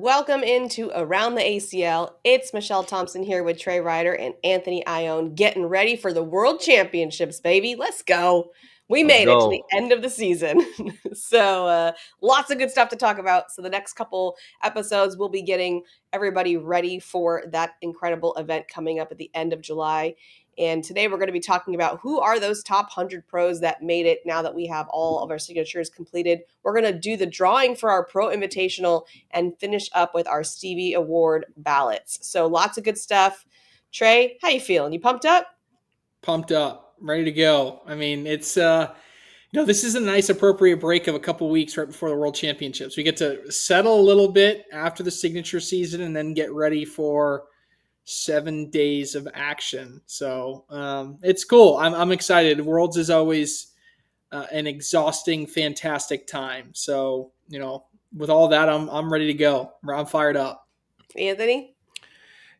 Welcome into Around the ACL. It's Michelle Thompson here with Trey Ryder and Anthony Ione getting ready for the World Championships, baby. Let's go. We Let's made it to go. the end of the season. So lots of good stuff to talk about. So the next couple episodes, we'll be getting everybody ready for that incredible event coming up at the end of July. And today we're going to be talking about who are those top 100 pros that made it now that we have all of our signatures completed. We're going to do the drawing for our Pro Invitational and finish up with our Stevie Award ballots. So lots of good stuff. Trey, how you feeling? You pumped up? Pumped up, ready to go. I mean, it's this is a nice appropriate break of a couple weeks right before the World Championships. We get to settle a little bit after the signature season and then get ready for 7 days of action. So it's cool. I'm excited. Worlds is always an exhausting, fantastic time. So with all that, I'm ready to go. I'm fired up. Anthony?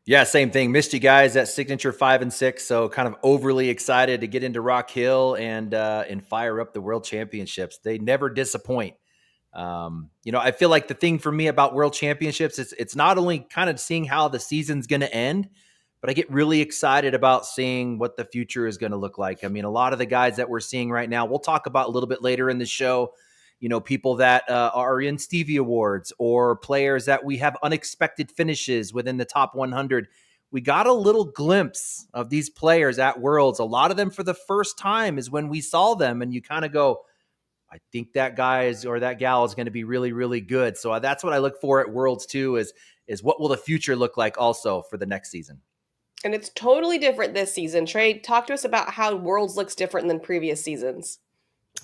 Yeah, same thing. Missed you guys at signature 5 and 6, so kind of overly excited to get into Rock Hill and fire up the World Championships. They never disappoint. I feel like the thing for me about World Championships is it's not only kind of seeing how the season's going to end, but I get really excited about seeing what the future is going to look like. I mean, a lot of the guys that we're seeing right now, we'll talk about a little bit later in the show. People that are in Stevie Awards or players that we have unexpected finishes within the top 100. We got a little glimpse of these players at Worlds. A lot of them for the first time is when we saw them, and you kind of go, I think that guy is or that gal is going to be really, really good. So that's what I look for at Worlds too, is what will the future look like also for the next season. And it's totally different this season. Trey, talk to us about how Worlds looks different than previous seasons.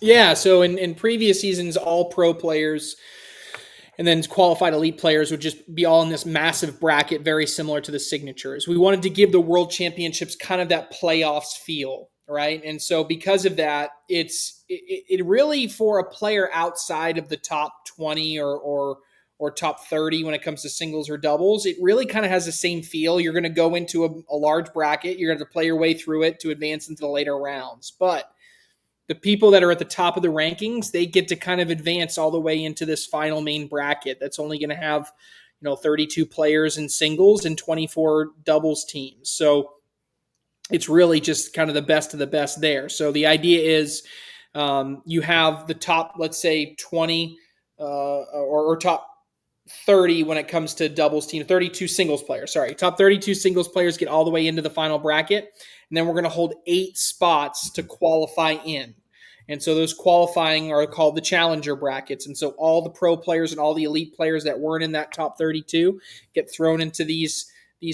Yeah, so in previous seasons, all pro players and then qualified elite players would just be all in this massive bracket, very similar to the signatures. We wanted to give the World Championships kind of that playoffs feel, right? And so because of that, it really, for a player outside of the top 20 or top 30 when it comes to singles or doubles, it really kind of has the same feel. You're going to go into a large bracket. You're going to play your way through it to advance into the later rounds. But the people that are at the top of the rankings, they get to kind of advance all the way into this final main bracket that's only going to have 32 players in singles and 24 doubles teams. So it's really just kind of the best of the best there. So the idea is you have the top, let's say 20 or top 30 when it comes to doubles team, 32 singles players. Sorry, top 32 singles players get all the way into the final bracket. And then we're going to hold 8 spots to qualify in. And so those qualifying are called the challenger brackets. And so all the pro players and all the elite players that weren't in that top 32 get thrown into these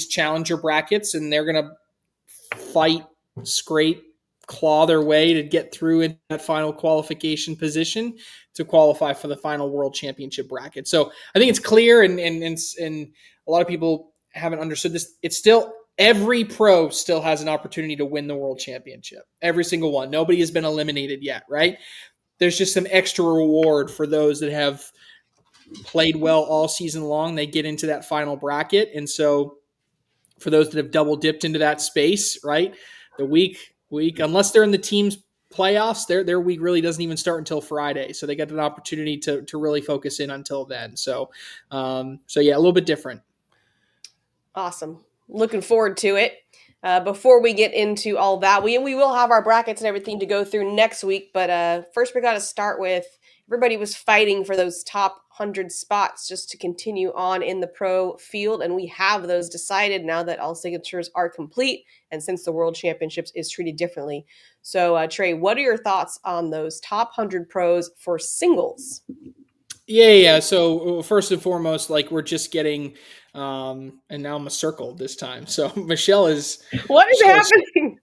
challenger brackets, and they're going to fight, scrape, claw their way to get through in that final qualification position to qualify for the final World Championship bracket. So I think it's clear, and a lot of people haven't understood this. It's still, every pro still has an opportunity to win the World Championship. Every single one. Nobody has been eliminated yet, right? There's just some extra reward for those that have played well all season long. They get into that final bracket. And so for those that have double dipped into that space, right, the week, unless they're in the team's playoffs, their week really doesn't even start until Friday. So they get an opportunity to really focus in until then. So yeah, a little bit different. Awesome. Looking forward to it. Before we get into all that, we will have our brackets and everything to go through next week. But first, we got to start with, everybody was fighting for those top 100 spots just to continue on in the pro field. And we have those decided now that all signatures are complete. And since the World Championships is treated differently. So, Trey, what are your thoughts on those top 100 pros for singles? Yeah. So first and foremost, like, we're just getting, and now I'm a circle this time. So Michelle is. What is happening?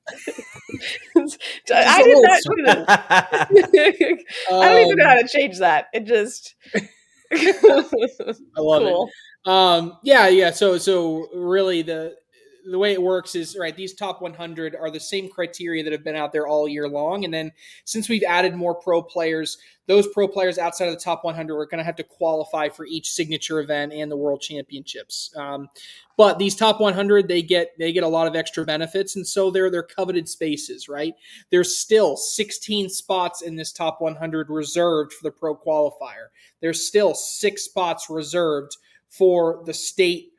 I did not. I don't even know how to change that. It just. I love it. Yeah. So really the way it works is, right, these top 100 are the same criteria that have been out there all year long. And then since we've added more pro players, those pro players outside of the top 100 are going to have to qualify for each signature event and the World Championships. But these top 100, they get a lot of extra benefits, and so they're coveted spaces, right? There's still 16 spots in this top 100 reserved for the pro qualifier. There's still 6 spots reserved for the state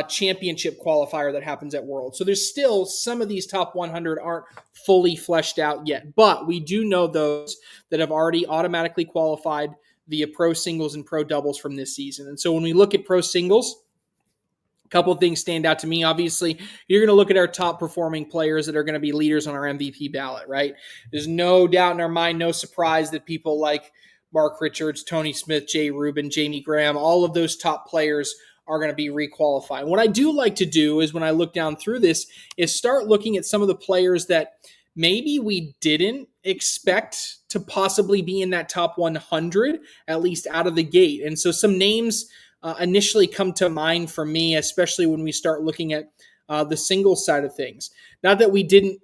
championship qualifier that happens at World. So there's still some of these top 100 aren't fully fleshed out yet, but we do know those that have already automatically qualified via pro singles and pro doubles from this season. And so when we look at pro singles, a couple of things stand out to me. Obviously, you're going to look at our top performing players that are going to be leaders on our MVP ballot, right? There's no doubt in our mind, no surprise that people like Mark Richards, Tony Smith, Jay Rubin, Jamie Graham, all of those top players are going to be requalified. What I do like to do is when I look down through this is start looking at some of the players that maybe we didn't expect to possibly be in that top 100, at least out of the gate. And so some names initially come to mind for me, especially when we start looking at the singles side of things. Not that we didn't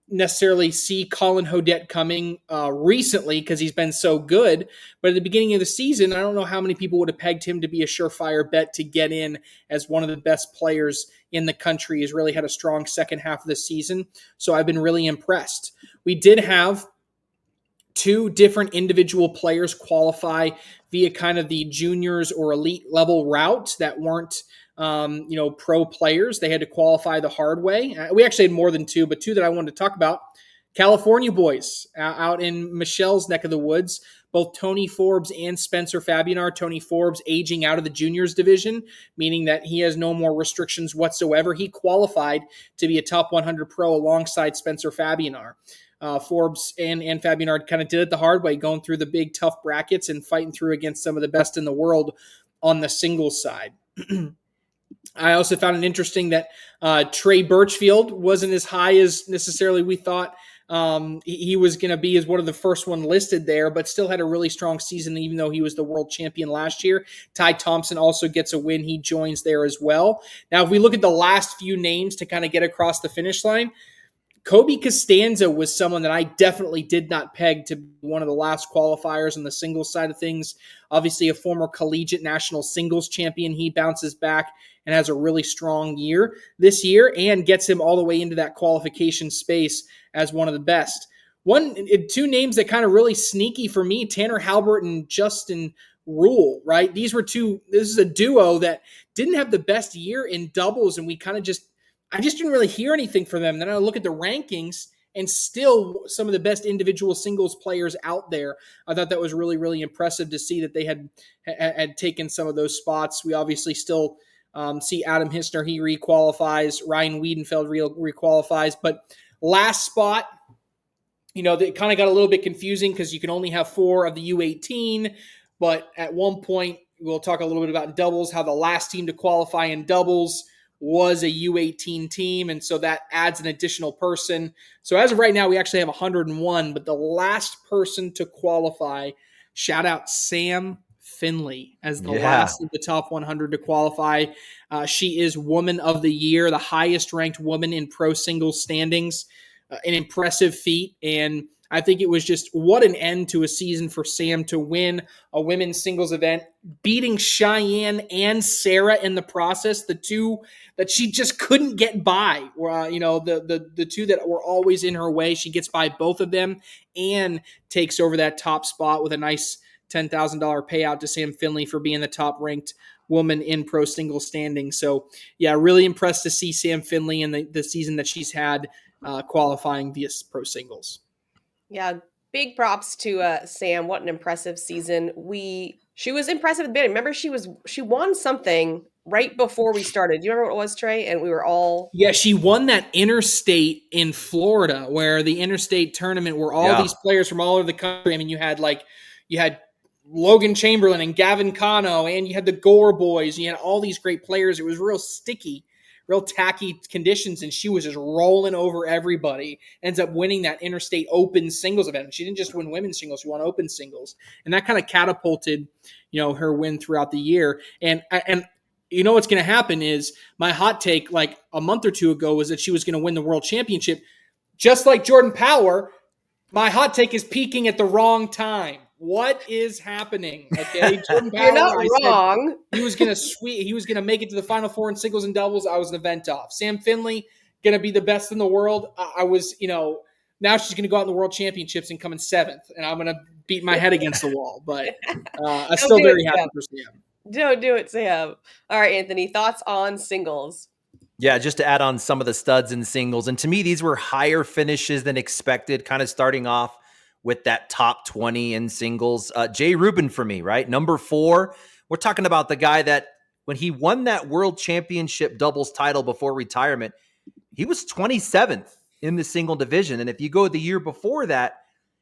necessarily see Colin Hodette coming recently because he's been so good, but at the beginning of the season, I don't know how many people would have pegged him to be a surefire bet to get in as one of the best players in the country. He's really had a strong second half of the season, so I've been really impressed. We did have two different individual players qualify via kind of the juniors or elite level route that weren't pro players. They had to qualify the hard way. We actually had more than two, but two that I wanted to talk about. California boys out in Michelle's neck of the woods, both Tony Forbes and Spencer Fabianar. Tony Forbes aging out of the juniors division, meaning that he has no more restrictions whatsoever. He qualified to be a top 100 pro alongside Spencer Fabianar. Forbes and Fabianar kind of did it the hard way, going through the big tough brackets and fighting through against some of the best in the world on the singles side. I also found it interesting that Trey Birchfield wasn't as high as necessarily we thought he was going to be as one of the first one listed there, but still had a really strong season, even though he was the world champion last year. Ty Thompson also gets a win. He joins there as well. Now, if we look at the last few names to kind of get across the finish line, Kobe Costanza was someone that I definitely did not peg to be one of the last qualifiers on the singles side of things. Obviously, a former collegiate national singles champion. He bounces back and has a really strong year this year and gets him all the way into that qualification space as one of the best. Two names that kind of really sneaky for me, Tanner Halbert and Justin Rule, right? This is a duo that didn't have the best year in doubles, and I just didn't really hear anything from them. Then I look at the rankings and still some of the best individual singles players out there. I thought that was really, really impressive to see that they had taken some of those spots. We obviously still see Adam Hissner, he requalifies. Ryan Wiedenfeld requalifies. But last spot, it kind of got a little bit confusing because you can only have 4 of the U18. But at one point, we'll talk a little bit about doubles, how the last team to qualify in doubles was a U18 team, and so that adds an additional person. So as of right now, we actually have 101, but the last person to qualify, shout out Sam Finley as the last of the top 100 to qualify. She is Woman of the Year, the highest ranked woman in pro singles standings, an impressive feat, and I think it was just what an end to a season for Sam to win a women's singles event, beating Cheyenne and Sarah in the process, the two that she just couldn't get by. The two that were always in her way, she gets by both of them and takes over that top spot with a nice $10,000 payout to Sam Finley for being the top ranked woman in pro singles standing. So yeah, really impressed to see Sam Finley in the season that she's had qualifying via pro singles. Yeah, big props to Sam. What an impressive season. She was impressive at the beginning. Remember, she won something right before we started. Do you remember what it was, Trey? And we were all... Yeah, she won that interstate in Florida, where the interstate tournament where all these players from all over the country, I mean, you had Logan Chamberlain and Gavin Cano, and you had the Gore boys, and you had all these great players. It was real sticky, real tacky conditions, and she was just rolling over everybody. Ends up winning that interstate open singles event. She didn't just win women's singles, she won open singles. And that kind of catapulted, her win throughout the year. And what's going to happen is my hot take like a month or two ago was that she was going to win the world championship. Just like Jordan Power, my hot take is peaking at the wrong time. What is happening? Okay, Jordan Power, you're not wrong. He was gonna make it to the Final Four in singles and doubles. I was an event off. Sam Finley gonna be the best in the world. I was, now she's gonna go out in the world championships and come in 7th, and I'm gonna beat my head against the wall. But I'm still very happy for Sam. Don't do it, Sam. All right, Anthony, thoughts on singles? Yeah, just to add on some of the studs and singles. And to me, these were higher finishes than expected, kind of starting off with that top 20 in singles. Jay Rubin for me, right? Number 4. We're talking about the guy that when he won that world championship doubles title before retirement, he was 27th in the single division. And if you go the year before that,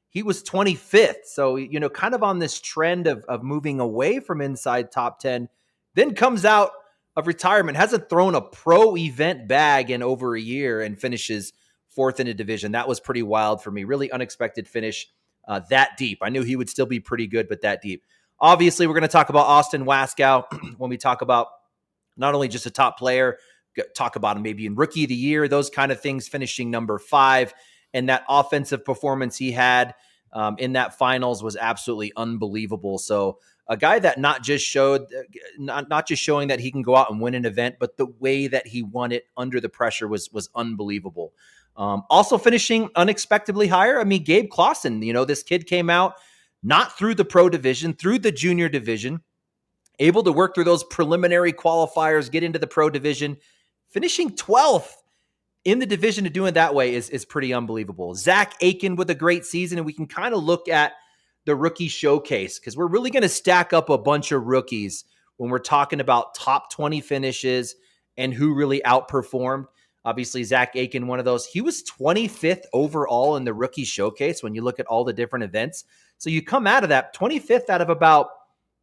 he was 25th. So, kind of on this trend of moving away from inside top 10, then comes out of retirement, hasn't thrown a pro event bag in over a year and finishes 4th in the division. That was pretty wild for me. Really unexpected finish that deep. I knew he would still be pretty good, but that deep. Obviously, we're going to talk about Austin Waskow when we talk about not only just a top player, talk about him maybe in rookie of the year, those kind of things, finishing number 5. And that offensive performance he had in that finals was absolutely unbelievable. So a guy that not just showing that he can go out and win an event, but the way that he won it under the pressure was unbelievable. Also finishing unexpectedly higher. I mean, Gabe Clausen, this kid came out not through the pro division, through the junior division, able to work through those preliminary qualifiers, get into the pro division, finishing 12th in the division, to do it that way is pretty unbelievable. Zach Aiken with a great season, and we can kind of look at the rookie showcase because we're really going to stack up a bunch of rookies when we're talking about top 20 finishes and who really outperformed. Obviously, Zach Aiken, one of those. He was 25th overall in the rookie showcase when you look at all the different events. So you come out of that 25th out of about,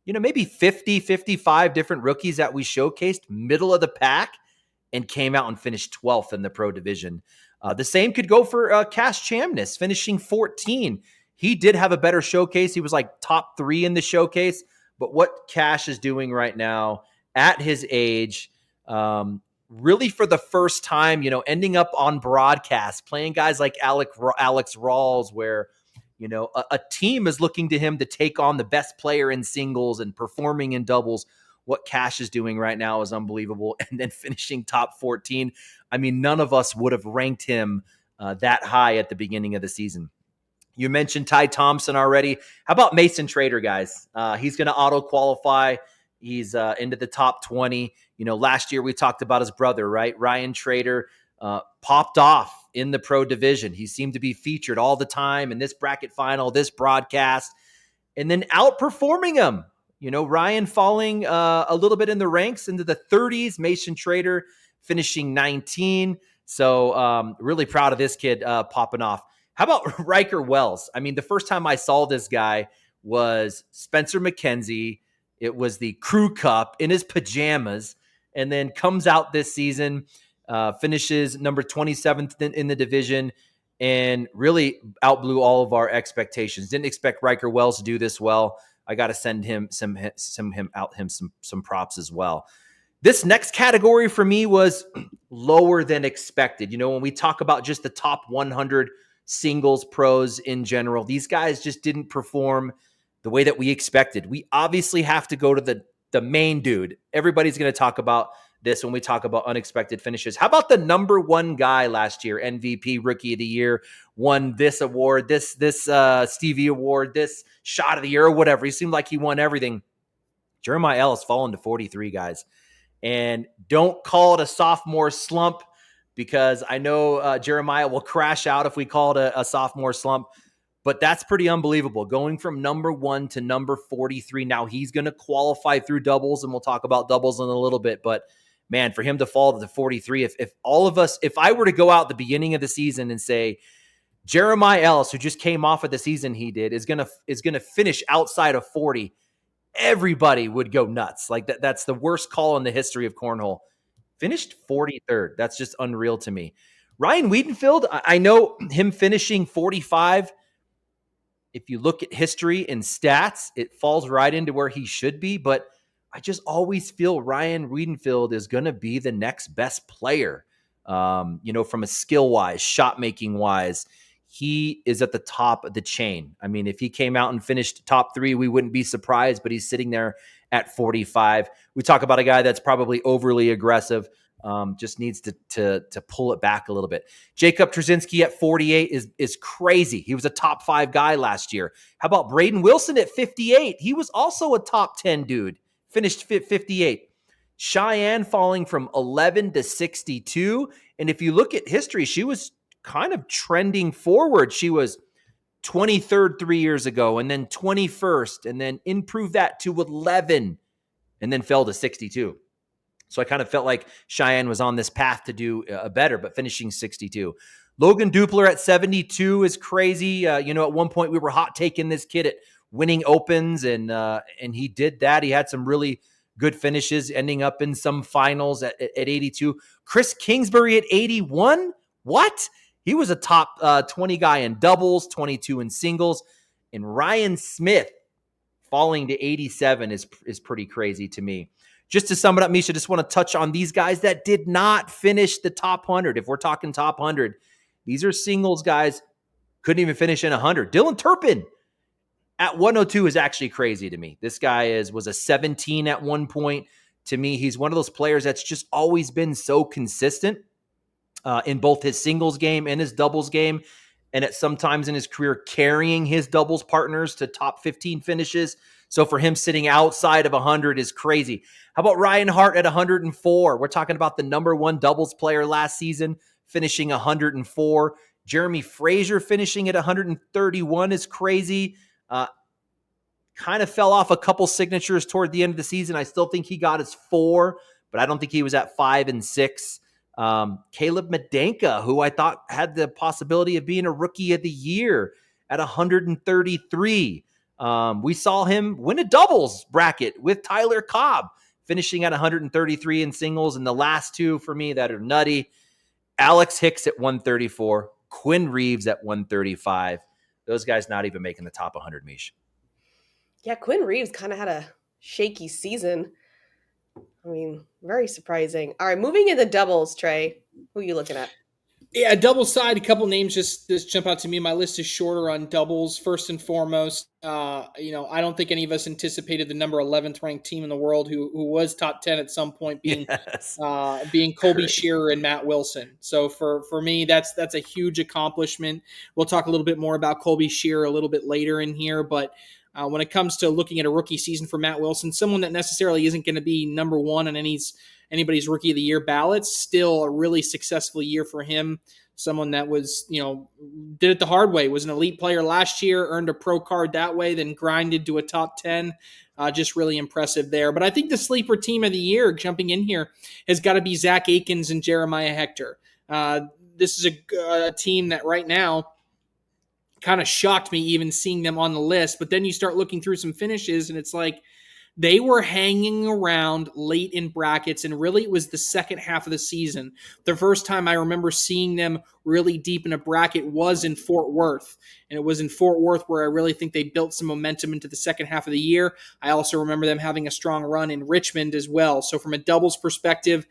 maybe 50, 55 different rookies that we showcased, middle of the pack, and came out and finished 12th in the pro division. The same could go for Cash Chamness, finishing 14. He did have a better showcase. He was like top 3 in the showcase. But what Cash is doing right now at his age, really for the first time, ending up on broadcast, playing guys like Alex Rawls, where, a team is looking to him to take on the best player in singles and performing in doubles. What Cash is doing right now is unbelievable. And then finishing top 14. I mean, none of us would have ranked him that high at the beginning of the season. You mentioned Ty Thompson already. How about Mason Trader, guys? He's going to auto qualify. He's into the top 20. Last year we talked about his brother, right? Ryan Trader popped off in the pro division. He seemed to be featured all the time in this bracket final, this broadcast, and then outperforming him. Ryan falling a little bit in the ranks into the 30s. Mason Trader finishing 19. So really proud of this kid popping off. How about Riker Wells? I mean, the first time I saw this guy was Spencer McKenzie. It was the Crew Cup in his pajamas, and then comes out this season, finishes number 27th in the division, and really outblew all of our expectations. Didn't expect Riker Wells to do this well. I got to send him some props as well. This next category for me was lower than expected. When we talk about just the top 100 singles pros in general, these guys just didn't perform the way that we expected. We obviously have to go to the main dude. Everybody's going to talk about this when we talk about unexpected finishes. How about the number 1 guy last year, MVP, Rookie of the Year, won this award, this Stevie Award, this Shot of the Year, or whatever. He seemed like he won everything. Jeremiah Ellis fallen to 43, guys. And don't call it a sophomore slump, because I know Jeremiah will crash out if we call it a sophomore slump. But that's pretty unbelievable. Going from number 1 to number 43. Now he's going to qualify through doubles, and we'll talk about doubles in a little bit. But man, for him to fall to 43, if I were to go out at the beginning of the season and say Jeremiah Ellis, who just came off of the season he did, is gonna finish outside of 40, everybody would go nuts. Like that's the worst call in the history of cornhole. Finished 43rd. That's just unreal to me. Ryan Wiedenfield, I know him finishing 45. If you look at history and stats, it falls right into where he should be. But I just always feel Ryan Wiedenfield is going to be the next best player. From a skill-wise, shot-making-wise, he is at the top of the chain. I mean, if he came out and finished top 3, we wouldn't be surprised, but he's sitting there at 45. We talk about a guy that's probably overly aggressive, just needs to pull it back a little bit. Jacob Trzynski at 48 is crazy. He was a top 5 guy last year. How about Braden Wilson at 58? He was also a top 10 dude, finished 58. Cheyenne falling from 11 to 62. And if you look at history, she was kind of trending forward. She was 23rd 3 years ago, and then 21st, and then improved that to 11, and then fell to 62. So I kind of felt like Cheyenne was on this path to do better, but finishing 62. Logan Dupler at 72 is crazy. At one point we were hot taking this kid at winning opens, and he did that. He had some really good finishes, ending up in some finals at 82. Chris Kingsbury at 81. What? He was a top 20 guy in doubles, 22 in singles. And Ryan Smith falling to 87 is pretty crazy to me. Just to sum it up, Meesh, I just want to touch on these guys that did not finish the top 100. If we're talking top 100, these are singles guys, couldn't even finish in 100. Dylan Turpin at 102 is actually crazy to me. This guy was a 17 at one point. To me, he's one of those players that's just always been so consistent in both his singles game and his doubles game, and at sometimes in his career carrying his doubles partners to top 15 finishes. So for him sitting outside of 100 is crazy. How about Ryan Hart at 104? We're talking about the number one doubles player last season, finishing 104. Jeremy Frazier finishing at 131 is crazy. Kind of fell off a couple signatures toward the end of the season. I still think he got his 4, but I don't think he was at 5 and 6. Caleb Medenka, who I thought had the possibility of being a rookie of the year at 133. We saw him win a doubles bracket with Tyler Cobb, finishing at 133 in singles. And the last two for me that are nutty, Alex Hicks at 134, Quinn Reeves at 135. Those guys not even making the top 100, Meesh. Yeah, Quinn Reeves kind of had a shaky season. I mean, very surprising. All right, moving into doubles, Trey. Who are you looking at? Yeah, doubles side, a couple names just jump out to me. My list is shorter on doubles. First and foremost, I don't think any of us anticipated the number 11th ranked team in the world who was top 10 at some point being Colby Shearer and Matt Wilson. So for me, that's a huge accomplishment. We'll talk a little bit more about Colby Shearer a little bit later in here, but when it comes to looking at a rookie season for Matt Wilson, someone that necessarily isn't going to be number one on anybody's rookie of the year ballots, still a really successful year for him. Someone that was, did it the hard way, was an elite player last year, earned a pro card that way, then grinded to a top 10. Just really impressive there. But I think the sleeper team of the year jumping in here has got to be Zach Akins and Jeremiah Hector. This is a team that right now kind of shocked me even seeing them on the list. But then you start looking through some finishes and it's like they were hanging around late in brackets, and really it was the second half of the season. The first time I remember seeing them really deep in a bracket was in Fort Worth. And it was in Fort Worth where I really think they built some momentum into the second half of the year. I also remember them having a strong run in Richmond as well. So from a doubles perspective,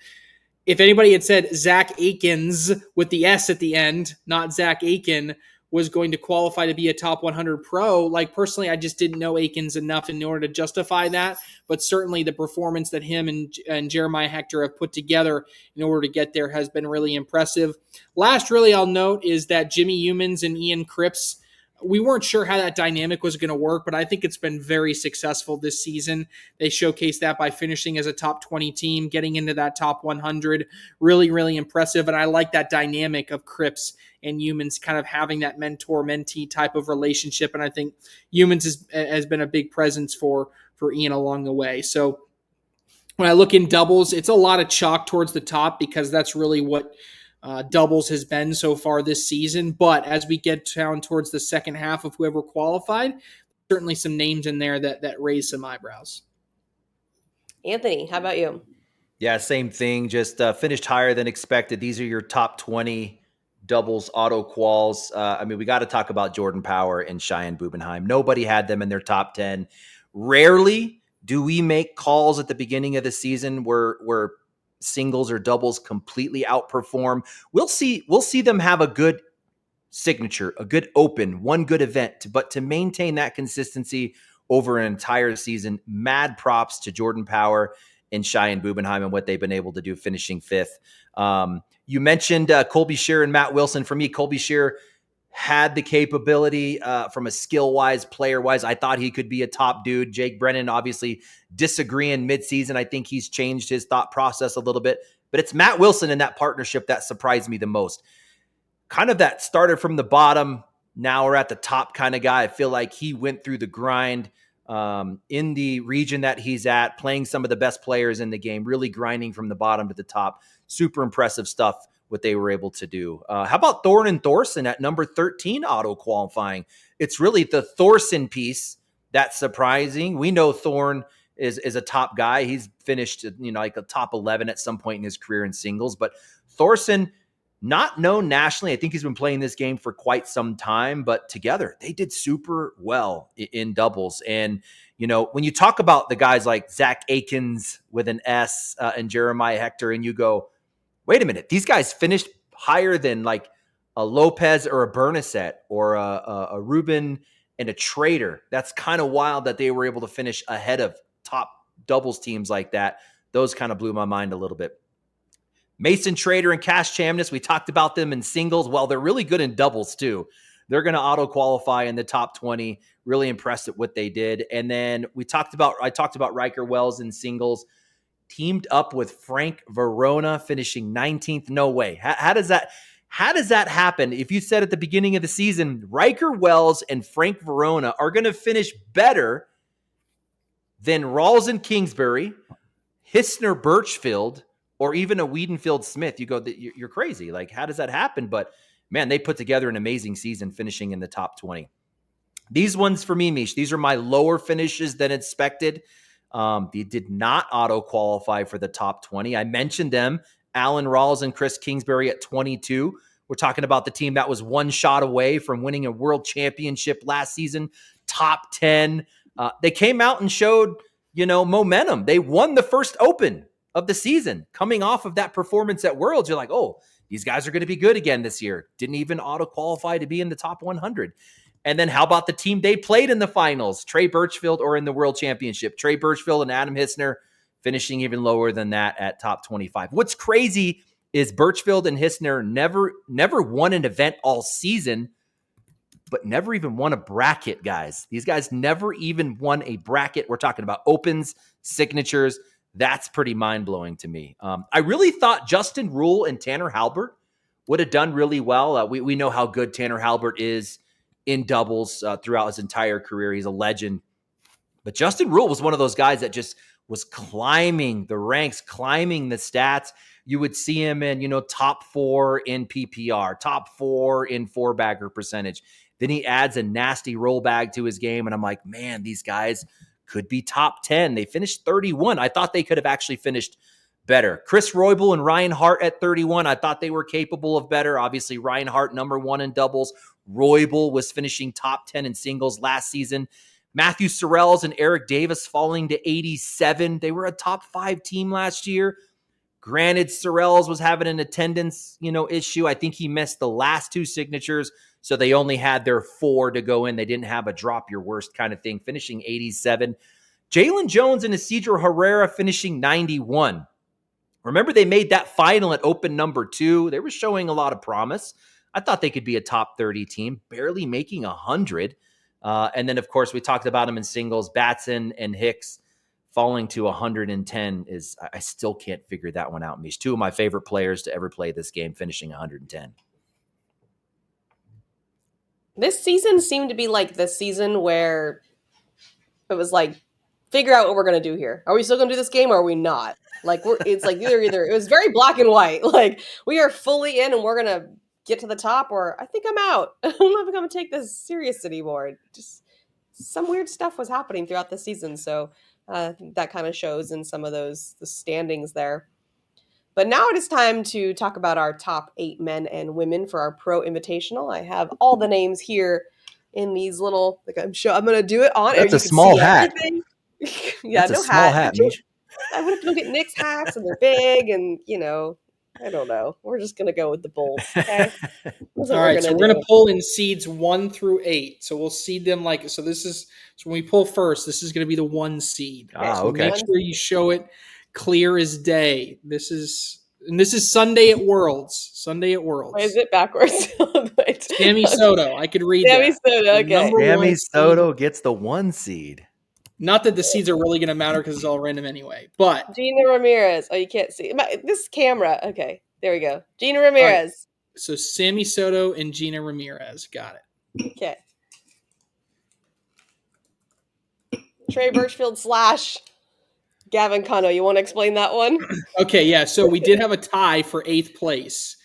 if anybody had said Zach Akins with the S at the end, not Zach Aiken, was going to qualify to be a top 100 pro, like personally, I just didn't know Akins enough in order to justify that. But certainly the performance that him and Jeremiah Hector have put together in order to get there has been really impressive. Last, really, I'll note is that Jimmy Humans and Ian Cripps, we weren't sure how that dynamic was going to work, but I think it's been very successful this season. They showcased that by finishing as a top 20 team, getting into that top 100. Really, really impressive. And I like that dynamic of Cripps and Humans kind of having that mentor-mentee type of relationship. And I think Humans has been a big presence for Ian along the way. So when I look in doubles, it's a lot of chalk towards the top because that's really what doubles has been so far this season. But as we get down towards the second half of whoever qualified, certainly some names in there that raise some eyebrows. Anthony, how about you? Yeah, same thing. Just finished higher than expected. These are your top 20 doubles auto quals. We got to talk about Jordan Power and Cheyenne Bubenheim. Nobody had them in their top 10. Rarely do we make calls at the beginning of the season where singles or doubles completely outperform. We'll see them have a good signature, a good open, one good event, but to maintain that consistency over an entire season, mad props to Jordan Power and Cheyenne Bubenheim and what they've been able to do, finishing 5th. You mentioned Colby Shearer and Matt Wilson. For me, Colby Shearer, had the capability from a skill-wise, player-wise. I thought he could be a top dude. Jake Brennan, obviously disagreeing midseason. I think he's changed his thought process a little bit. But it's Matt Wilson in that partnership that surprised me the most. Kind of that started from the bottom, now we're at the top kind of guy. I feel like he went through the grind in the region that he's at, playing some of the best players in the game, really grinding from the bottom to the top. Super impressive stuff what they were able to do. How about Thorne and Thorson at number 13 auto qualifying? It's really the Thorson piece that's surprising. We know Thorne is a top guy. He's finished, like a top 11 at some point in his career in singles, but Thorson, not known nationally. I think he's been playing this game for quite some time, but together they did super well in doubles. And, when you talk about the guys like Zach Akins with an S and Jeremiah Hector, and you go, wait a minute, these guys finished higher than like a Lopez or a Bernasset or a Ruben and a Trader. That's kind of wild that they were able to finish ahead of top doubles teams like that. Those kind of blew my mind a little bit. Mason Trader and Cash Chamness, we talked about them in singles. Well, they're really good in doubles too. They're going to auto-qualify in the top 20. Really impressed at what they did. And then I talked about Riker Wells in singles. Teamed up with Frank Verona, finishing 19th. No way. How does that happen? If you said at the beginning of the season, Riker Wells and Frank Verona are going to finish better than Rawls and Kingsbury, Hissner Birchfield, or even a Wiedenfield Smith, you go, you're crazy. Like, how does that happen? But man, they put together an amazing season, finishing in the top 20. These ones for me, Meesh, these are my lower finishes than expected. They did not auto qualify for the top 20. I mentioned them, Alan Rawls and Chris Kingsbury at 22. We're talking about the team that was one shot away from winning a world championship last season, top 10. They came out and showed, momentum. They won the first Open of the season. Coming off of that performance at Worlds, you're like, oh, these guys are going to be good again this year. Didn't even auto-qualify to be in the top 100. And then how about the team they played in the finals, Trey Birchfield, or in the World Championship? Trey Birchfield and Adam Hissner finishing even lower than that at top 25. What's crazy is Birchfield and Hissner never won an event all season, but never even won a bracket, guys. These guys never even won a bracket. We're talking about opens, signatures. That's pretty mind-blowing to me. I really thought Justin Rule and Tanner Halbert would have done really well. We know how good Tanner Halbert is in doubles throughout his entire career. He's a legend. But Justin Rule was one of those guys that just was climbing the ranks, climbing the stats. You would see him in, top 4 in PPR, top 4 in 4-bagger percentage. Then he adds a nasty roll bag to his game, and I'm like, man, these guys could be top 10. They finished 31. I thought they could have actually finished better. Chris Roybal and Ryan Hart at 31. I thought they were capable of better. Obviously, Ryan Hart, number 1 in doubles. Roybal was finishing top 10 in singles last season. Matthew Sorrells and Eric Davis falling to 87. They were a top 5 team last year. Granted, Sorrells was having an attendance, issue. I think he missed the last 2 signatures, so they only had their 4 to go in. They didn't have a drop your worst kind of thing, finishing 87. Jalen Jones and Isidro Herrera finishing 91. Remember, they made that final at Open number 2. They were showing a lot of promise. I thought they could be a top 30 team, barely making 100. And then, of course, we talked about them in singles. Batson and Hicks falling to 110 is, I still can't figure that one out. These 2 of my favorite players to ever play this game, finishing 110. This season seemed to be like the season where it was like, figure out what we're going to do here. Are we still going to do this game or are we not? Like, it's like either. It was very black and white. Like, we are fully in and we're going to get to the top, or I think I'm out. I don't know if I'm going to take this serious anymore. Just some weird stuff was happening throughout the season. So that kind of shows in some of the standings there. But now it is time to talk about our top 8 men and women for our Pro Invitational. I have all the names here in these little, like I'm sure I'm going to do it on. That's a small hat. Yeah, that's no a small hat. I would have to look at Nick's hats, and they're big, and I don't know. We're just gonna go with the Bulls. Okay. All right, so we're gonna pull in seeds 1 through 8. So we'll seed them so when we pull first, this is gonna be the 1 seed. Ah, so okay. Make sure you show it clear as day. This is And this is Sunday at Worlds. Sunday at Worlds. Why is it backwards? Wait. Sammy Soto. I could read Sammy that. Soto, okay. Number Sammy one Soto seed. gets the 1 seed. Not that the seeds are really going to matter because it's all random anyway. But Gina Ramirez. Oh, you can't see. This camera. Okay, there we go. Gina Ramirez. so Sammy Soto and Gina Ramirez. Got it. Okay. Trey Birchfield / Gavin Cano. You want to explain that one? Okay, yeah. So we did have a tie for 8th place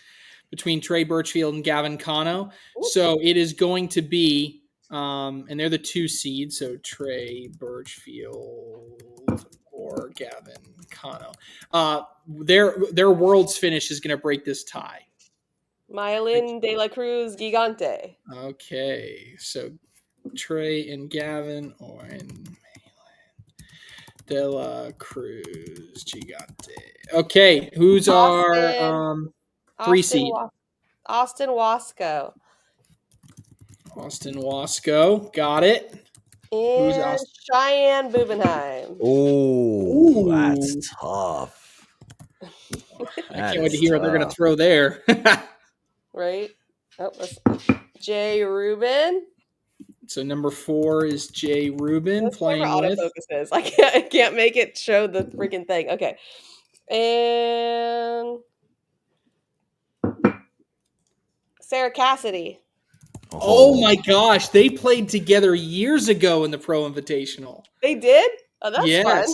between Trey Birchfield and Gavin Cano. So it is going to be, and they're the 2 seeds. So Trey Birchfield or Gavin Cano. Their Worlds finish is going to break this tie. Mylin De La Cruz Gigante. Okay, so Trey and Gavin or in De La Cruz Gigante. Okay, who's our 3 seed? Austin Wasco. Austin Wasco. Got it. Who's And Cheyenne Bubenheim. Oh, that's tough. I can't wait to hear what they're going to throw there. Right? Oh, Jay Rubin. So number 4 is Jay Rubin playing with. Autofocus is. I can't make it show the freaking thing. Okay. And Sarah Cassidy. Oh my gosh, they played together years ago in the Pro Invitational. They did? Oh, that's fun.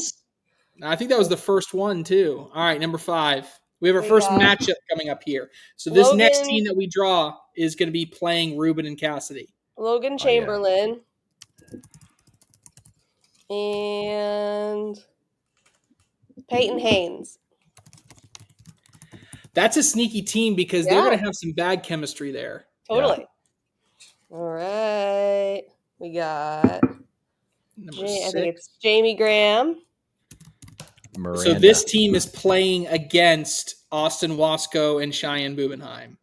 I think that was the first one too. All right, number 5. We have our first matchup coming up here. So this next team that we draw is going to be playing Rubin and Cassidy. Logan Chamberlain. And Peyton Haynes. That's a sneaky team because they're going to have some bad chemistry there. Totally. Yeah. All right. We got number 6. I think it's Jamie Graham. Miranda. So this team is playing against Austin Wasco and Cheyenne Bubenheim.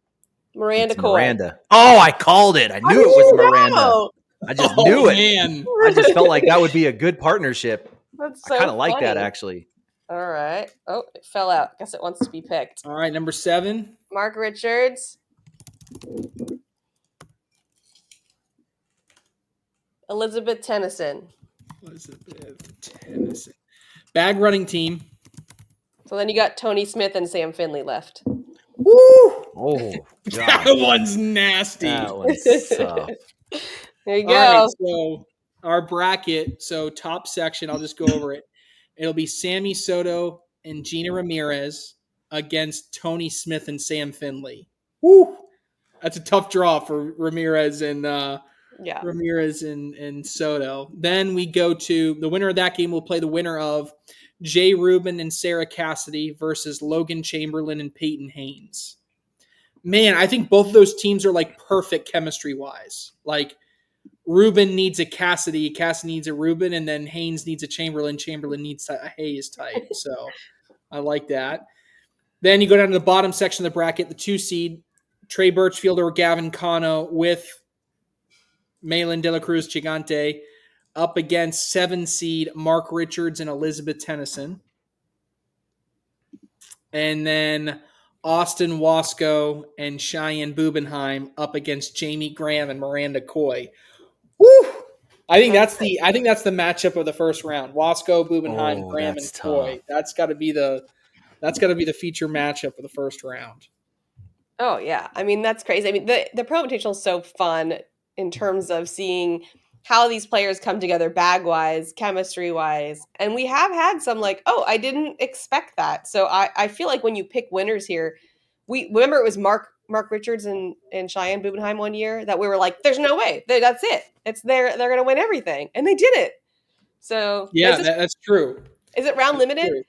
Miranda Coy. Miranda. Oh, I called it. I knew it was Miranda. I just knew it. Man. I just felt like that would be a good partnership. That's so I kind of like funny. that, actually. All right. Oh, it fell out. Guess it wants to be picked. All right, number 7. Mark Richards. Elizabeth Tennyson. Bag running team. So then you got Tony Smith and Sam Finley left. Woo! Oh, that one's nasty. That one's tough. There you go. All right, so our bracket, so top section, I'll just go over it. It'll be Sammy Soto and Gina Ramirez against Tony Smith and Sam Finley. Woo! That's a tough draw for Ramirez and Ramirez and Soto. Then we go to the winner of that game. Will play the winner of Jay Rubin and Sarah Cassidy versus Logan Chamberlain and Peyton Haynes. Man, I think both of those teams are like perfect chemistry wise. Like Rubin needs a Cassidy needs a Rubin, and then Haynes needs a Chamberlain needs a Hayes type. So I like that. Then you go down to the bottom section of the bracket, the 2 seed, Trey Birchfield or Gavin Cano with Malin De La Cruz Gigante up against 7 seed Mark Richards and Elizabeth Tennyson. And then Austin Wasco and Cheyenne Bubenheim up against Jamie Graham and Miranda Coy. Woo! I think that's the matchup of the first round. Wasco, Bubenheim, Graham, and Coy. That's got to be the feature matchup of the first round. Oh yeah, I mean that's crazy. I mean the Pro Invitational is so fun in terms of seeing how these players come together bag wise, chemistry wise, and we have had some like, oh, I didn't expect that. So I feel like when you pick winners here, we remember it was Mark Richards and Cheyenne Bubenheim one year that we were like, there's no way, that's it. It's they're going to win everything, and they did it. So yeah, that's true. Is it round limited?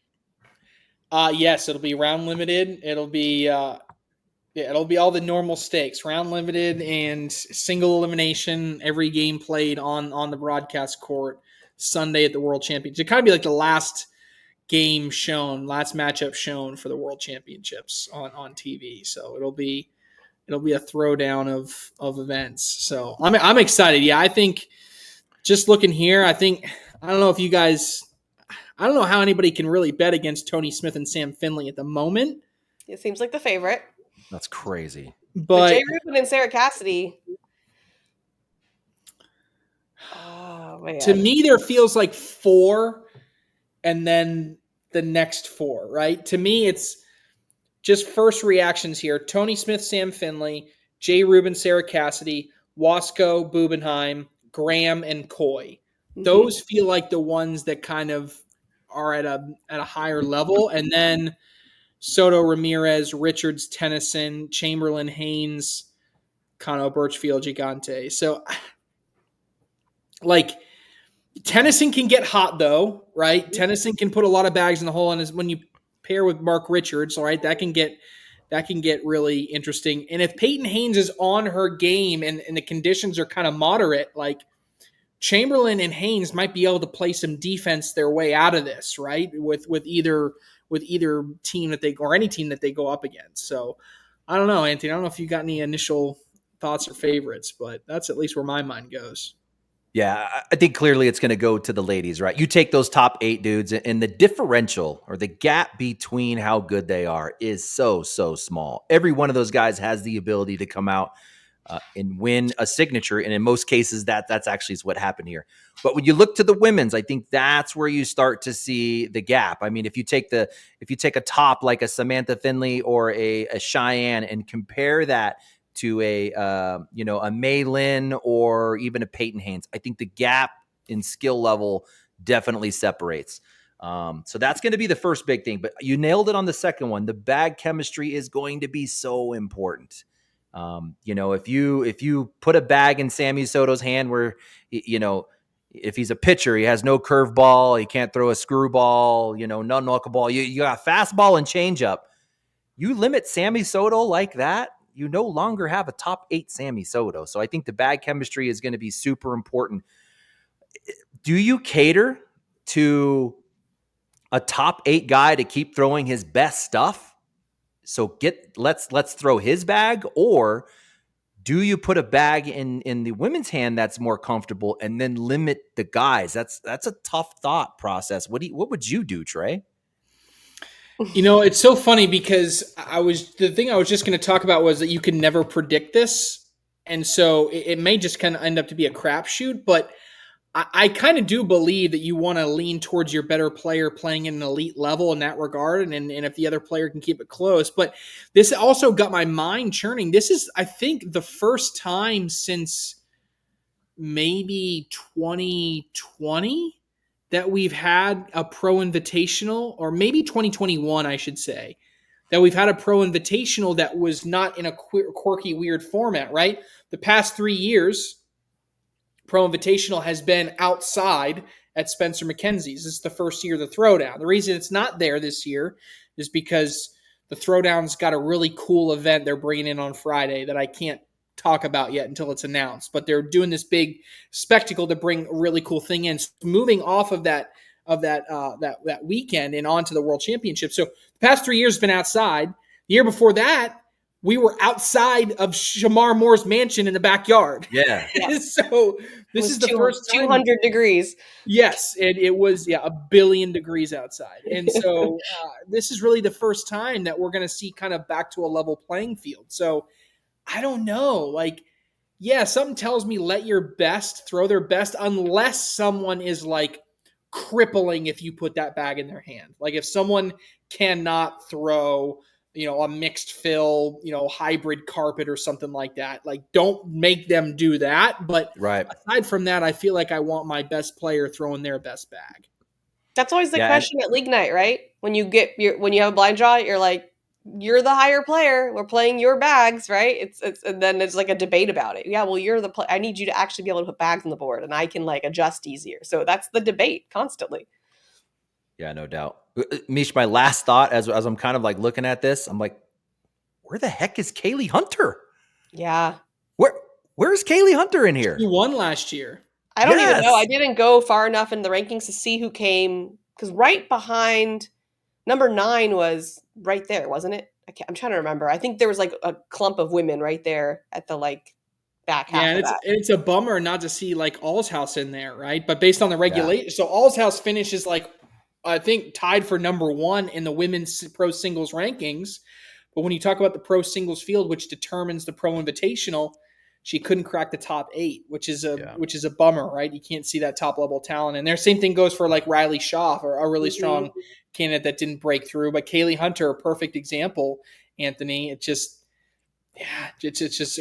Yes, it'll be round limited. It'll be all the normal stakes, round limited and single elimination. Every game played on the broadcast court Sunday at the World Championships. It kind of be like the last game shown, last matchup shown for the World Championships on TV. So it'll be a throwdown of events. So I'm excited. Yeah, I think just looking here, I don't know if you guys. I don't know how anybody can really bet against Tony Smith and Sam Finley at the moment. It seems like the favorite. That's crazy. But Jay But Rubin and Sarah Cassidy. Oh to man. me, there feels like 4 and then the next 4, right? To me, it's just first reactions here. Tony Smith, Sam Finley, Jay Rubin, Sarah Cassidy, Wasco, Bubenheim, Graham, and Coy. Those feel like the ones that kind of are at a higher level. And then Soto, Ramirez, Richards, Tennyson, Chamberlain, Haynes, Cano, Birchfield, Gigante. So, like, Tennyson can get hot though, right? Tennyson can put a lot of bags in the hole, and when you pair with Mark Richards, all right, that can get really interesting. And if Peyton Haynes is on her game and the conditions are kind of moderate, like Chamberlain and Haynes might be able to play some defense their way out of this, right? With either team that they or any team that they go up against. So I don't know, Anthony. I don't know if you got any initial thoughts or favorites, but that's at least where my mind goes. Yeah, I think clearly it's going to go to the ladies, right? You take those top 8 dudes, and the differential or the gap between how good they are is so small. Every one of those guys has the ability to come out and win a signature, and in most cases, that's actually what happened here. But when you look to the women's, I think that's where you start to see the gap. I mean, if you take a top like a Samantha Finley or a Cheyenne and compare that to a May Lynn or even a Peyton Haynes, I think the gap in skill level definitely separates. So that's going to be the first big thing. But you nailed it on the second one. The bag chemistry is going to be so important. If you put a bag in Sammy Soto's hand where, if he's a pitcher, he has no curveball, he can't throw a screwball, no knuckleball, you got fastball and changeup. You limit Sammy Soto like that, you no longer have a top 8 Sammy Soto. So I think the bag chemistry is going to be super important. Do you cater to a top 8 guy to keep throwing his best stuff? So let's throw his bag, or do you put a bag in the women's hand that's more comfortable and then limit the guys? That's a tough thought process. What would you do, Trey? It's so funny because the thing I was just going to talk about was that you can never predict this. And so it may just kind of end up to be a crapshoot, but I kind of do believe that you want to lean towards your better player playing at an elite level in that regard. And if the other player can keep it close, but this also got my mind churning. This is, I think, the first time since maybe 2020 that we've had a Pro Invitational, or maybe 2021, I should say, that we've had a Pro Invitational that was not in a quirky, weird format, right? The past 3 years, Pro Invitational has been outside at Spencer McKenzie's. This is the first year of the Throwdown. The reason it's not there this year is because the Throwdown's got a really cool event they're bringing in on Friday that I can't talk about yet until it's announced. But they're doing this big spectacle to bring a really cool thing in. So moving off of that weekend and on to the World Championship. So the past 3 years has been outside. The year before that, we were outside of Shamar Moore's mansion in the backyard. Yeah. So this is the first time. 200 degrees. Yes, and it was, a billion degrees outside. And so this is really the first time that we're going to see kind of back to a level playing field. So I don't know. Something tells me let your best throw their best unless someone is crippling if you put that bag in their hand. Like if someone cannot throw a mixed fill, hybrid carpet or something like that. Don't make them do that. But right. Aside from that, I feel like I want my best player throwing their best bag. That's always the question at league night, right? When you have a blind draw, you're like, you're the higher player. We're playing your bags, right? It's and then there's a debate about it. Yeah, well, you're the player. I need you to actually be able to put bags on the board, and I can adjust easier. So that's the debate constantly. Yeah, no doubt. Meesh, my last thought as I'm kind of looking at this, I'm like, where the heck is Kaylee Hunter? Yeah. Where's Kaylee Hunter in here? She won last year. I don't even know. I didn't go far enough in the rankings to see who came, because right behind number 9 was right there, wasn't it? I'm trying to remember. I think there was a clump of women right there at the back half of that. It's a bummer not to see Allshouse in there, right? But based on the regulation, so Allshouse finishes I think tied for number 1 in the women's pro singles rankings. But when you talk about the pro singles field, which determines the Pro Invitational, she couldn't crack the top 8, which is a bummer, right? You can't see that top level talent. And there, same thing goes for like Riley Shaw, or a really strong candidate that didn't break through. But Kaylee Hunter, a perfect example, Anthony. It's just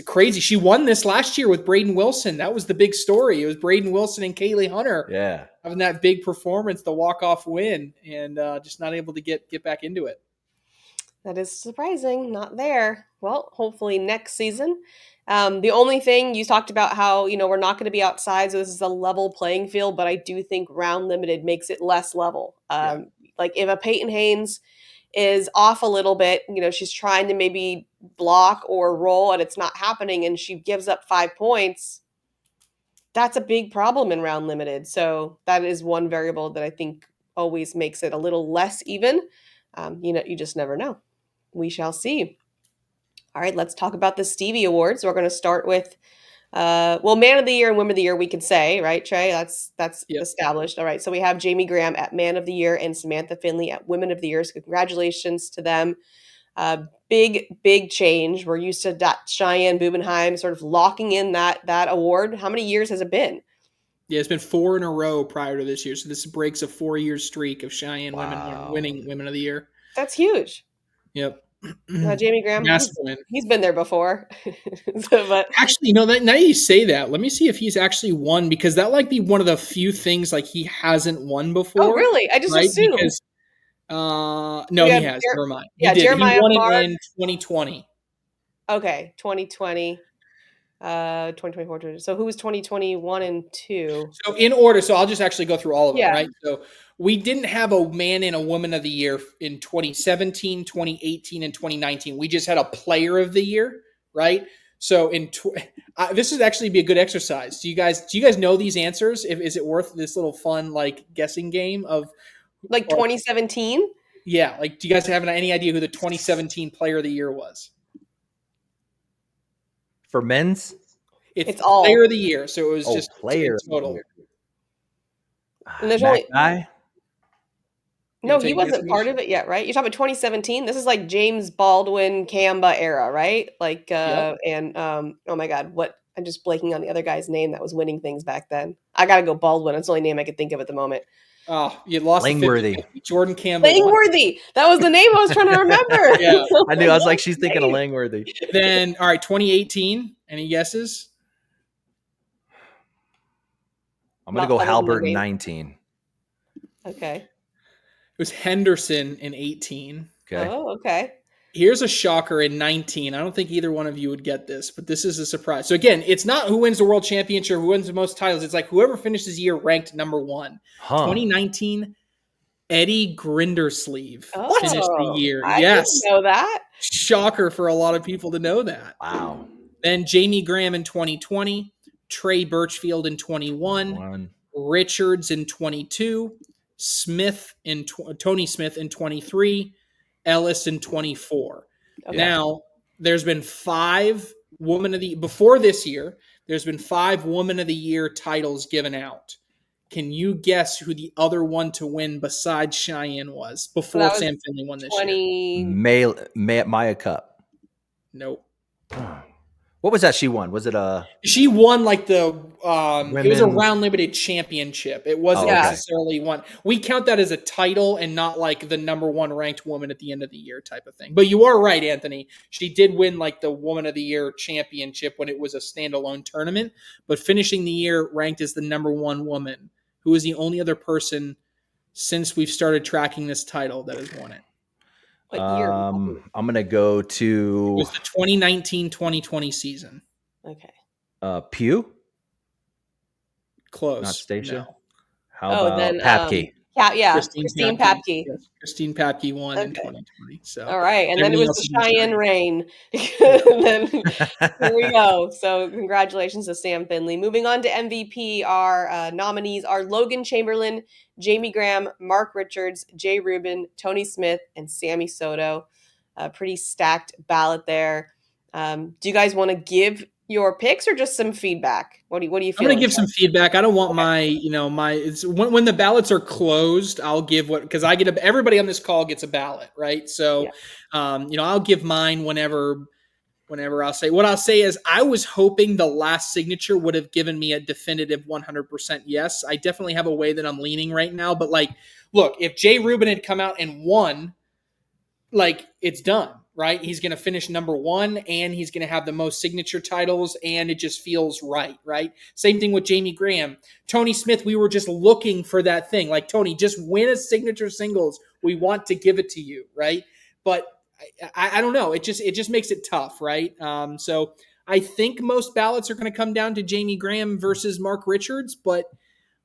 crazy. She won this last year with Braden Wilson. That was the big story. It was Braden Wilson and Kaylee Hunter having that big performance, the walk-off win, and just not able to get back into it. That is surprising. Not there. Well, hopefully next season. The only thing you talked about how, we're not going to be outside, so this is a level playing field, but I do think round limited makes it less level. Like if a Peyton Haynes is off a little bit, she's trying to maybe block or roll and it's not happening and she gives up 5 points, that's a big problem in round limited. So that is one variable that I think always makes it a little less even. You just never know. We shall see. All right, let's talk about the Stevie Awards. We're going to start with, Man of the Year and Women of the Year, we could say, right, Trey? That's established. All right, so we have Jamie Graham at Man of the Year and Samantha Finley at Women of the Year. So congratulations to them. Big change. We're used to Cheyenne Bubenheim sort of locking in that award. How many years has it been? Yeah, it's been 4 in a row prior to this year. So this breaks a 4-year streak of Cheyenne women winning Women of the Year. That's huge. Yep. Jamie Graham, he's been there before. But actually, now you say that, let me see if he's actually won, because that might be one of the few things like he hasn't won before. Oh, really? I just assumed. Because, no, he has. Never mind. He did. Jeremiah he won it in 2020. Okay, 2020. 2024. So who was 2021 and 2? So in order, I'll just actually go through all of it, right? So we didn't have a man and a woman of the year in 2017, 2018, and 2019. We just had a player of the year, right? So this would actually be a good exercise. Do you guys know these answers? Is it worth this little fun guessing game of 2017? Yeah, do you guys have any idea who the 2017 player of the year was? For men's? It's all player of the year. So it was just player total. And there's only guy? No, he wasn't part of it yet, right? You're talking about 2017. This is like James Baldwin, Kamba era, right? And oh my God, I'm just blanking on the other guy's name that was winning things back then. I gotta go Baldwin. It's the only name I could think of at the moment. Oh, you lost Langworthy. Jordan Campbell. Langworthy. That was the name I was trying to remember. Yeah. I knew. I was like, she's thinking of Langworthy. Then, all right, 2018. Any guesses? I'm going to go Halbert in 19. Okay. It was Henderson in 18. Okay. Oh, okay. Here's a shocker in 19. I don't think either one of you would get this, but this is a surprise. So again, it's not who wins the world championship, who wins the most titles. It's like whoever finishes the year ranked number 1. 2019, Eddie Grindersleeve finished the year. I didn't know that. Shocker for a lot of people to know that. Wow. Then Jamie Graham in 2020, Trey Birchfield in 21, Richards in 22, Tony Smith in 23, Ellis in 24. Okay. Now, there's been 5 Woman of the before this year. There's been 5 Woman of the Year titles given out. Can you guess who the other one to win besides Cheyenne was before Sam Finley won this year? Maya Cup. Nope. What was that she won? Was it She won it was a round limited championship. It wasn't necessarily one. We count that as a title and not like the number 1 ranked woman at the end of the year type of thing. But you are right, Anthony. She did win the Woman of the Year championship when it was a standalone tournament, but finishing the year ranked as the number 1 woman, who is the only other person since we've started tracking this title that has won it. I'm going to go to... It was the 2019-2020 season. Okay. Pew? Close. Not Stacia? No. How about Papke? Christine Papke. Yes, Christine Papke won in 2020. So all right, and then it was the Cheyenne Rain. Then here we go. So congratulations to Sam Finley. Moving on to MVP, our nominees are Logan Chamberlain, Jamie Graham, Mark Richards, Jay Rubin, Tony Smith, and Sammy Soto. A pretty stacked ballot there. Do you guys want to give your picks or just some feedback? What do you I'm going feeling? to give some feedback. I don't want Okay. it's when the ballots are closed, I'll give because everybody on this call gets a ballot, right? Yeah. So, I'll give mine whenever I'll say is I was hoping the last signature would have given me a definitive 100% yes. I definitely have a way that I'm leaning right now, but like, look, if Jay Rubin had come out and won, like it's done, right? He's going to finish number one and he's going to have the most signature titles and it just feels right, right? Same thing with Jamie Graham. Tony Smith, we were just looking for that thing. Like, Tony, just win a signature singles. We want to give it to you, right? But I don't know. It just makes it tough, right? So I think most ballots are going to come down to Jamie Graham versus Mark Richards, but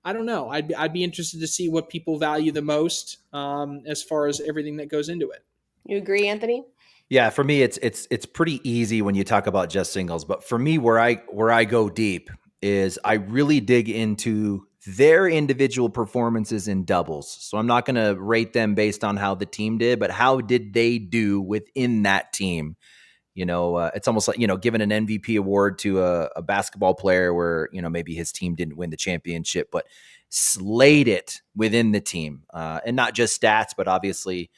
I don't know. I'd be interested to see what people value the most as far as everything that goes into it. You agree, Anthony? Yeah, for me, it's pretty easy when you talk about just singles. But for me, where I go deep is I really dig into their individual performances in doubles. So I'm not going to rate them based on how the team did, but how did they do within that team? It's almost like, giving an MVP award to a basketball player where, maybe his team didn't win the championship, but slayed it within the team. And not just stats, but obviously,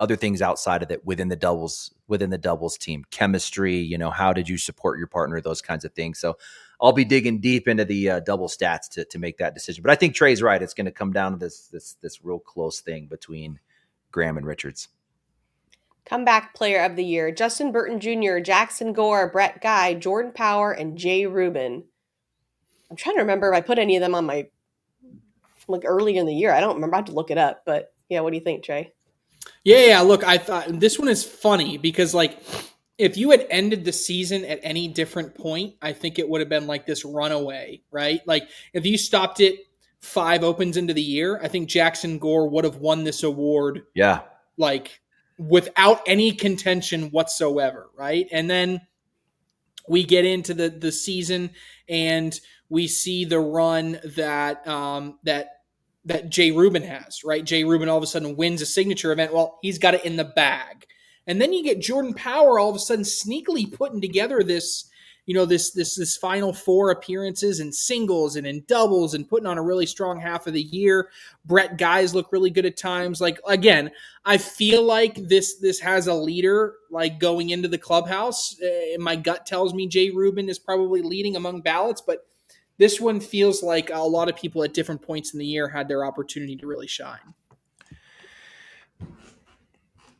other things outside of that within the doubles team, chemistry, how did you support your partner, those kinds of things. So I'll be digging deep into the double stats to make that decision. But I think Trey's right. It's going to come down to this real close thing between Graham and Richards. Comeback player of the year: Justin Burton Jr., Jackson Gore, Brett Guy, Jordan Power, and Jay Rubin. I'm trying to remember if I put any of them on my early in the year. I don't remember. I have to look it up. But yeah, what do you think, Trey? Yeah. Look, I thought this one is funny because if you had ended the season at any different point, I think it would have been like this runaway, right? Like if you stopped it 5 opens into the year, I think Jackson Gore would have won this award. Yeah. Like without any contention whatsoever, right? And then we get into the season and we see the run that Jay Rubin has, right? Jay Rubin all of a sudden wins a signature event. Well, he's got it in the bag. And then you get Jordan Power all of a sudden sneakily putting together this, this final 4 appearances in singles and in doubles and putting on a really strong half of the year. Brett Guys look really good at times. Like, again, I feel like this has a leader like going into the clubhouse. My gut tells me Jay Rubin is probably leading among ballots, but this one feels like a lot of people at different points in the year had their opportunity to really shine.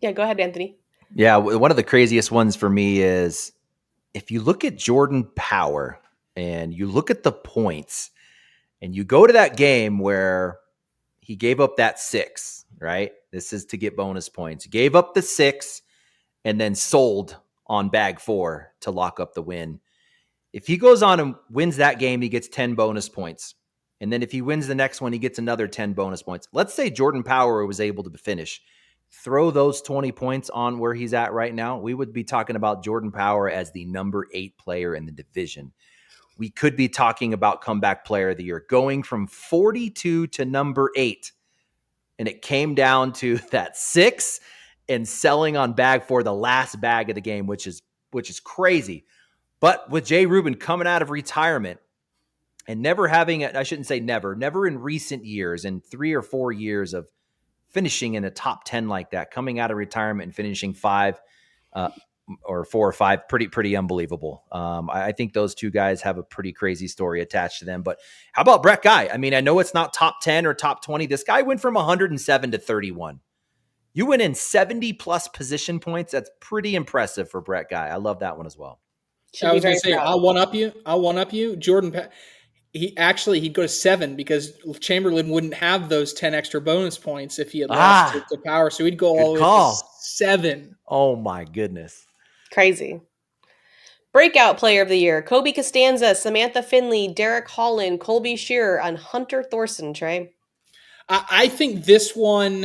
Yeah, go ahead, Anthony. Yeah, one of the craziest ones for me is if you look at Jordan Power and you look at the points and you go to that game where he gave up that 6, right? This is to get bonus points. He gave up the 6 and then sold on bag 4 to lock up the win. If he goes on and wins that game, he gets 10 bonus points. And then if he wins the next one, he gets another 10 bonus points. Let's say Jordan Power was able to finish. Throw those 20 points on where he's at right now. We would be talking about Jordan Power as the number 8 player in the division. We could be talking about comeback player of the year, going from 42 to number 8. And it came down to that 6 and selling on bag 4, the last bag of the game, which is crazy. But with Jay Rubin coming out of retirement and never having, I shouldn't say never in recent years, in 3 or 4 years of finishing in a top 10 like that, coming out of retirement and finishing 5 or 4 or 5, pretty unbelievable. I think those two guys have a pretty crazy story attached to them. But how about Brett Guy? I mean, I know it's not top 10 or top 20. This guy went from 107 to 31. You went in 70 plus position points. That's pretty impressive for Brett Guy. I love that one as well. I was going to say, I'll one up you. Jordan, he'd go to 7 because Chamberlain wouldn't have those 10 extra bonus points if he had lost to Power. So he'd go all the way to 7. Oh my goodness. Crazy. Breakout player of the year: Kobe Costanza, Samantha Finley, Derek Holland, Colby Shearer, and Hunter Thorson. Trey? I think this one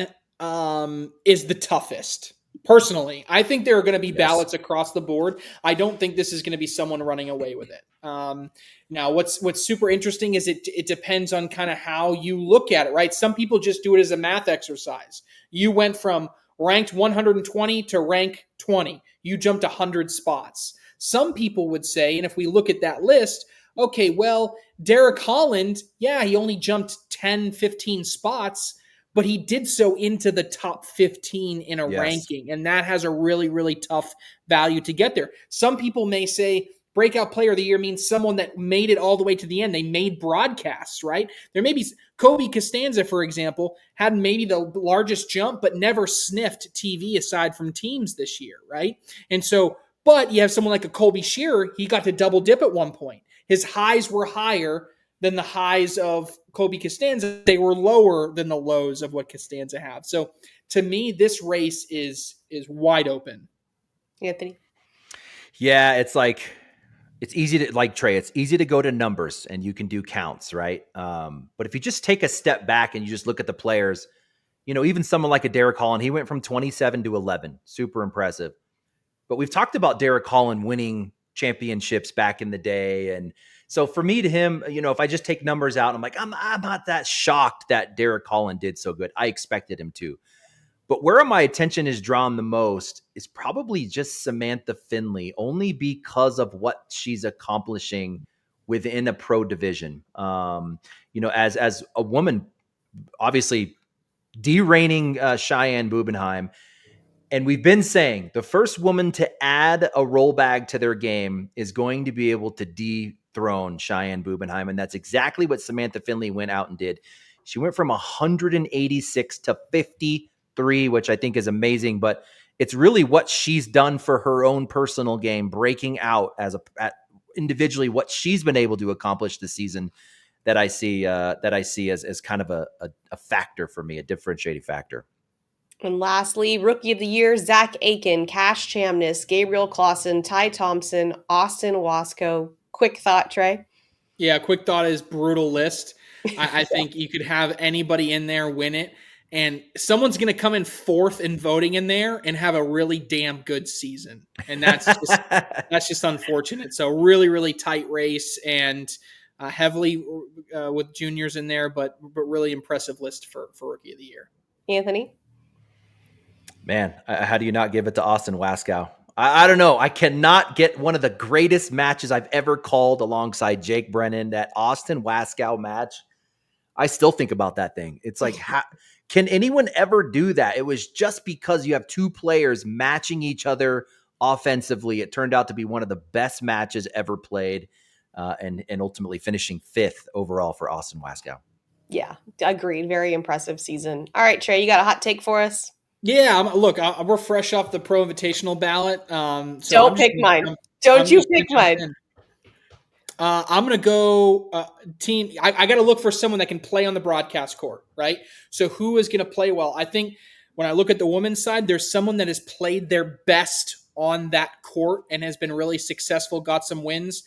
is the toughest. Personally, I think there are going to be ballots across the board. I don't think this is going to be someone running away with it. Now, what's super interesting is it depends on kind of how you look at it, right? Some people just do it as a math exercise. You went from ranked 120 to rank 20. You jumped 100 spots. Some people would say, and if we look at that list, okay, well, Derek Holland, yeah, he only jumped 10, 15 spots, but he did so into the top 15 in a ranking. And that has a really, really tough value to get there. Some people may say breakout player of the year means someone that made it all the way to the end. They made broadcasts, right? There may be Kobe Costanza, for example, had maybe the largest jump, but never sniffed TV aside from teams this year, right? And so, but you have someone like a Colby Shearer, he got to double dip at one point. His highs were higher than the highs of Kobe Costanza. They were lower than the lows of what Costanza have. So to me, this race is wide open. Anthony? Yeah, it's like, it's easy to, like Trey, it's easy to go to numbers and you can do counts, right? But if you just take a step back and you just look at the players, even someone like a Derek Holland, he went from 27 to 11. Super impressive. But we've talked about Derek Holland winning championships back in the day. And so for me to him, if I just take numbers out, I'm like, I'm not that shocked that Derek Holland did so good. I expected him to. But where my attention is drawn the most is probably just Samantha Finley, only because of what she's accomplishing within a pro division. As a woman, obviously de-reigning Cheyenne Bubenheim. And we've been saying the first woman to add a roll bag to their game is going to be able to dethrone Cheyenne Bubenheim. And that's exactly what Samantha Finley went out and did. She went from 186 to 53, which I think is amazing. But it's really what she's done for her own personal game, breaking out individually, what she's been able to accomplish this season that I see as kind of a factor for me, a differentiating factor. And lastly, Rookie of the Year, Zach Aiken, Cash Chamness, Gabriel Clausen, Ty Thompson, Austin Wasco. Quick thought, Trey? Yeah, quick thought is brutal list. I think you could have anybody in there win it, and someone's going to come in fourth in voting in there and have a really damn good season. And that's just unfortunate. So really, really tight race and heavily with juniors in there, but really impressive list for Rookie of the Year. Anthony? Man, how do you not give it to Austin Wasco? I don't know. I cannot get one of the greatest matches I've ever called alongside Jake Brennan. That Austin Wasco match, I still think about that thing. It's like, can anyone ever do that? It was just because you have two players matching each other offensively. It turned out to be one of the best matches ever played, and ultimately finishing 5th overall for Austin Wasco. Yeah, agreed. Very impressive season. All right, Trey, you got a hot take for us? Yeah, we're fresh off the Pro Invitational ballot. So don't pick mine. Don't you pick mine. I'm going to go team. I got to look for someone that can play on the broadcast court, right? So who is going to play well? I think when I look at the women's side, there's someone that has played their best on that court and has been really successful, got some wins.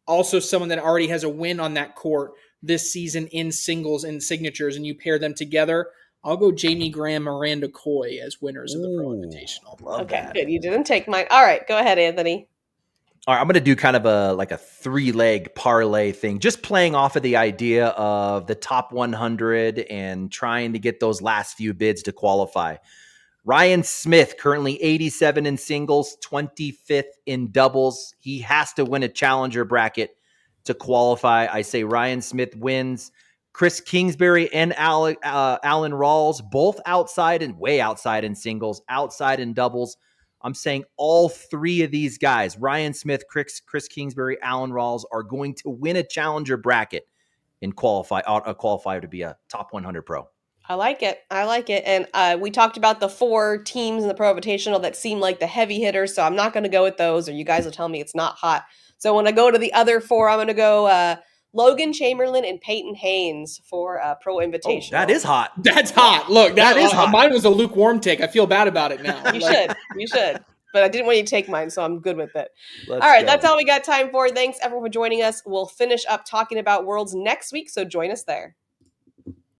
Also someone that already has a win on that court this season in singles and signatures, and you pair them together. I'll go Jamie Graham, Miranda Coy as winners of the Pro Invitational. Okay, good. You didn't take mine. All right, go ahead, Anthony. All right, I'm going to do kind of a 3-leg parlay thing, just playing off of the idea of the top 100 and trying to get those last few bids to qualify. Ryan Smith, currently 87 in singles, 25th in doubles. He has to win a challenger bracket to qualify. I say Ryan Smith wins. Chris Kingsbury and Alan Rawls, both outside and way outside in singles, outside in doubles. I'm saying all three of these guys, Ryan Smith, Chris Kingsbury, Alan Rawls, are going to win a challenger bracket and qualify to be a top 100 pro. I like it. And we talked about the 4 teams in the Pro Invitational that seem like the heavy hitters, so I'm not going to go with those, or you guys will tell me it's not hot. So when I go to the other 4, I'm going to go Logan Chamberlain and Peyton Haynes for Pro Invitational. Oh, that is hot. That's hot. Look, that is hot. Mine was a lukewarm take. I feel bad about it now. You should. But I didn't want you to take mine, so I'm good with it. All right, that's all we got time for. Thanks, everyone, for joining us. We'll finish up talking about Worlds next week, so join us there.